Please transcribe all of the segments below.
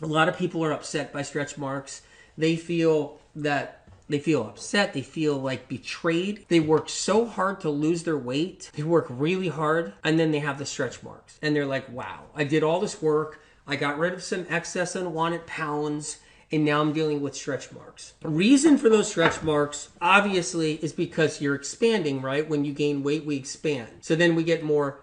A lot of people are upset by stretch marks. They feel upset. They feel like betrayed. They work so hard to lose their weight. They work really hard, and then they have the stretch marks. And they're like, wow, I did all this work. I got rid of some excess unwanted pounds, and now I'm dealing with stretch marks. The reason for those stretch marks, obviously, is because you're expanding, right? When you gain weight, we expand. So then we get more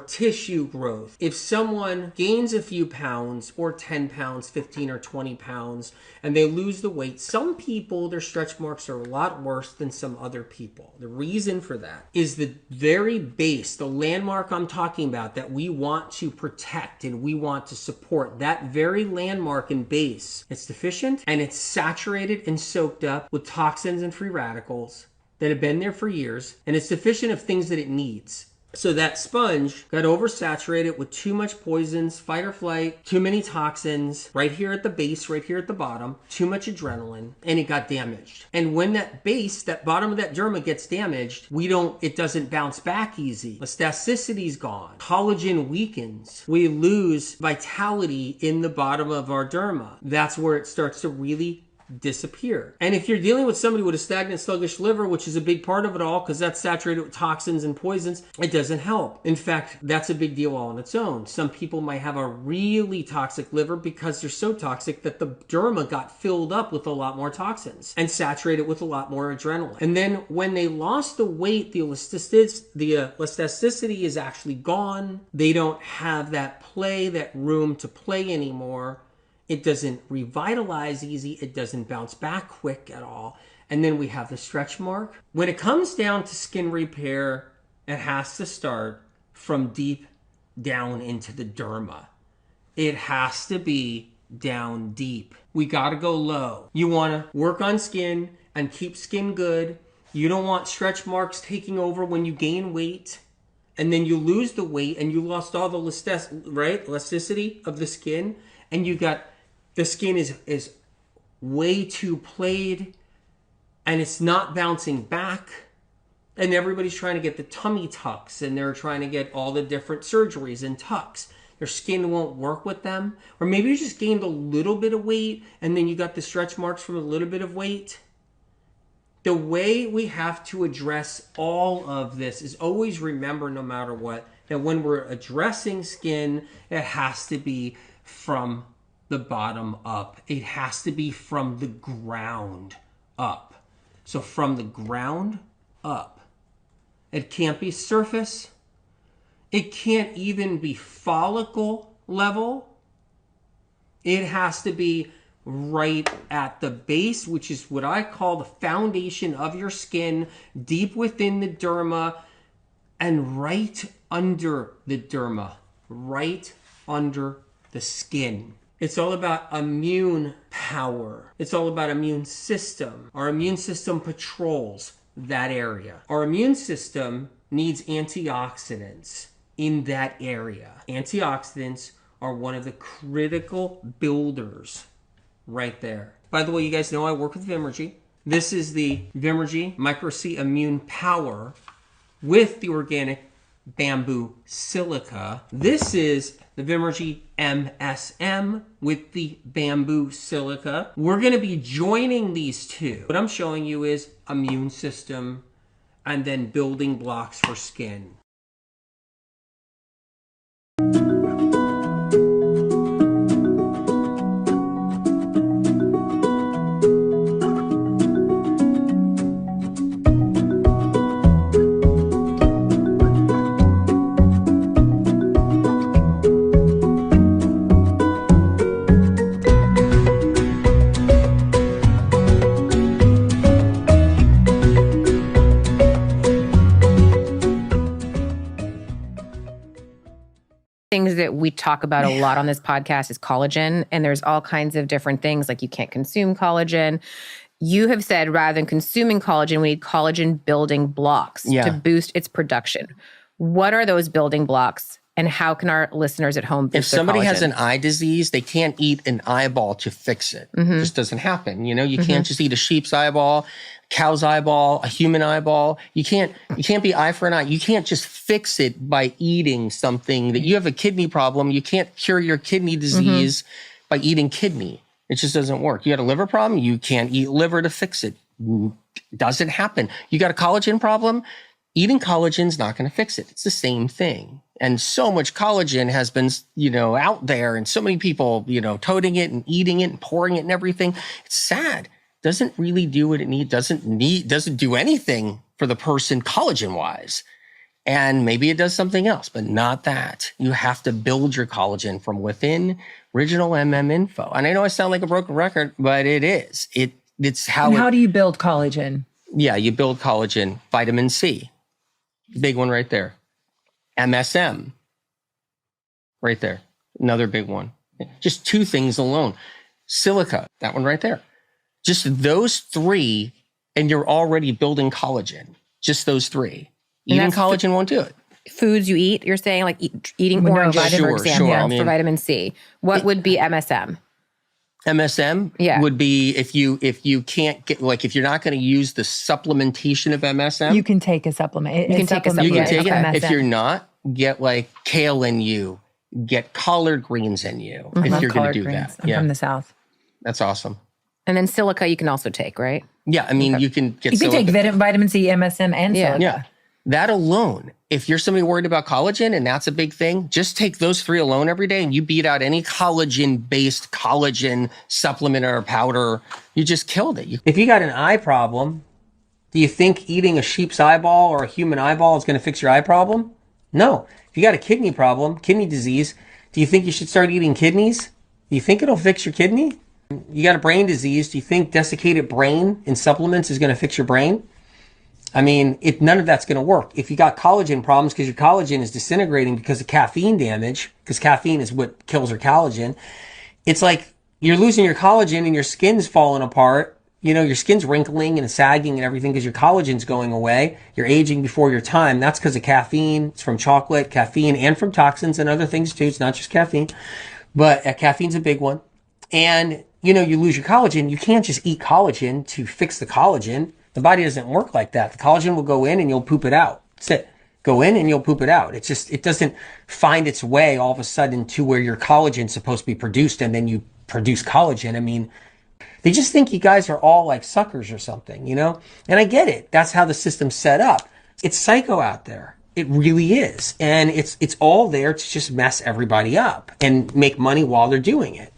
tissue growth. If someone gains a few pounds, or 10 pounds, 15 or 20 pounds, and they lose the weight, some people, their stretch marks are a lot worse than some other people. The reason for that is the very base, the landmark I'm talking about that we want to protect and we want to support, that very landmark and base, it's deficient and it's saturated and soaked up with toxins and free radicals that have been there for years, and it's deficient of things that it needs. So that sponge got oversaturated with too much poisons, fight or flight, too many toxins, right here at the base, right here at the bottom, too much adrenaline, and it got damaged. And when that base, that bottom of that derma gets damaged, it doesn't bounce back easy. Elasticity's gone. Collagen weakens. We lose vitality in the bottom of our derma. That's where it starts to really disappear. And if you're dealing with somebody with a stagnant, sluggish liver, which is a big part of it all because that's saturated with toxins and poisons, it doesn't help. In fact, that's a big deal all on its own. Some people might have a really toxic liver because they're so toxic that the derma got filled up with a lot more toxins and saturated with a lot more adrenaline. And then when they lost the weight, the elasticity is actually gone. They don't have that room to play anymore. It doesn't revitalize easy. It doesn't bounce back quick at all. And then we have the stretch mark. When it comes down to skin repair, it has to start from deep down into the derma. It has to be down deep. We got to go low. You want to work on skin and keep skin good. You don't want stretch marks taking over when you gain weight. And then you lose the weight and you lost all the elasticity of the skin. And you got... the skin is way too played and it's not bouncing back. And everybody's trying to get the tummy tucks and they're trying to get all the different surgeries and tucks. Their skin won't work with them. Or maybe you just gained a little bit of weight and then you got the stretch marks from a little bit of weight. The way we have to address all of this is always remember, no matter what, that when we're addressing skin, it has to be from the bottom up. It has to be from the ground up. So from the ground up. It can't be surface. It can't even be follicle level. It has to be right at the base, which is what I call the foundation of your skin, deep within the derma and right under the derma, right under the skin. It's all about immune power. It's all about immune system. Our immune system patrols that area. Our immune system needs antioxidants in that area. Antioxidants are one of the critical builders right there. By the way, you guys know I work with Vimergy. This is the Vimergy Micro C Immune Power with the organic bamboo silica. This is the Vimergy MSM with the bamboo silica. We're going to be joining these two. What I'm showing you is immune system and then building blocks for skin. Things that we talk about a lot on this podcast is collagen, and there's all kinds of different things, like you can't consume collagen. You have said rather than consuming collagen, we need collagen building blocks to boost its production. What are those building blocks, and how can our listeners at home boost If somebody their collagen? has an eye disease, they can't eat an eyeball to fix it. It just doesn't happen. You know, you can't just eat a sheep's eyeball, cow's eyeball, a human eyeball. You can't be eye for an eye. You can't just fix it by eating something. That you have a kidney problem, you can't cure your kidney disease by eating kidney. It just doesn't work. You got a liver problem, you can't eat liver to fix it. Doesn't happen. You got a collagen problem, eating collagen's not going to fix it. It's the same thing. And so much collagen has been, out there, and so many people, toting it and eating it and pouring it and everything. It's sad. Doesn't really do what it needs. Doesn't do anything for the person collagen wise. And maybe it does something else, but not that. You have to build your collagen from within. Original info. And I know I sound like a broken record, but it is. It's how. And how do you build collagen? Yeah, you build collagen. Vitamin C, big one right there. MSM, right there, another big one. Just 2 things alone. Silica, that one right there. Just those 3, and you're already building collagen. Just those 3. Eating collagen won't do it. Foods you eat, you're saying like eating oranges, for example, for vitamin C. What would be MSM? MSM would be if you can't get, like, if you're not going to use the supplementation of MSM. You can take a supplement. You can take a supplement. You can take it. MSM. If you're not, get like kale in you, get collard greens in you. If you're going to do greens. that. I'm from the South. That's awesome. And then silica you can also take, right? Yeah, I mean, you can get take vitamin C, MSM, and silica. Yeah. That alone, if you're somebody worried about collagen and that's a big thing, just take those 3 alone every day and you beat out any collagen-based collagen supplement or powder. You just killed it. If you got an eye problem, do you think eating a sheep's eyeball or a human eyeball is going to fix your eye problem? No. If you got a kidney problem, kidney disease, do you think you should start eating kidneys? Do you think it'll fix your kidney? You got a brain disease, do you think desiccated brain in supplements is going to fix your brain? I mean, none of that's going to work. If you got collagen problems because your collagen is disintegrating because of caffeine damage, because caffeine is what kills your collagen, it's like you're losing your collagen and your skin's falling apart. Your skin's wrinkling and sagging and everything because your collagen's going away. You're aging before your time. That's because of caffeine. It's from chocolate, caffeine, and from toxins and other things too. It's not just caffeine, but caffeine's a big one. And, you lose your collagen. You can't just eat collagen to fix the collagen. The body doesn't work like that. The collagen will go in and you'll poop it out. That's it. Go in and you'll poop it out. It doesn't find its way all of a sudden to where your collagen's supposed to be produced and then you produce collagen. I mean, they just think you guys are all like suckers or something, And I get it. That's how the system's set up. It's psycho out there. It really is. And it's all there to just mess everybody up and make money while they're doing it.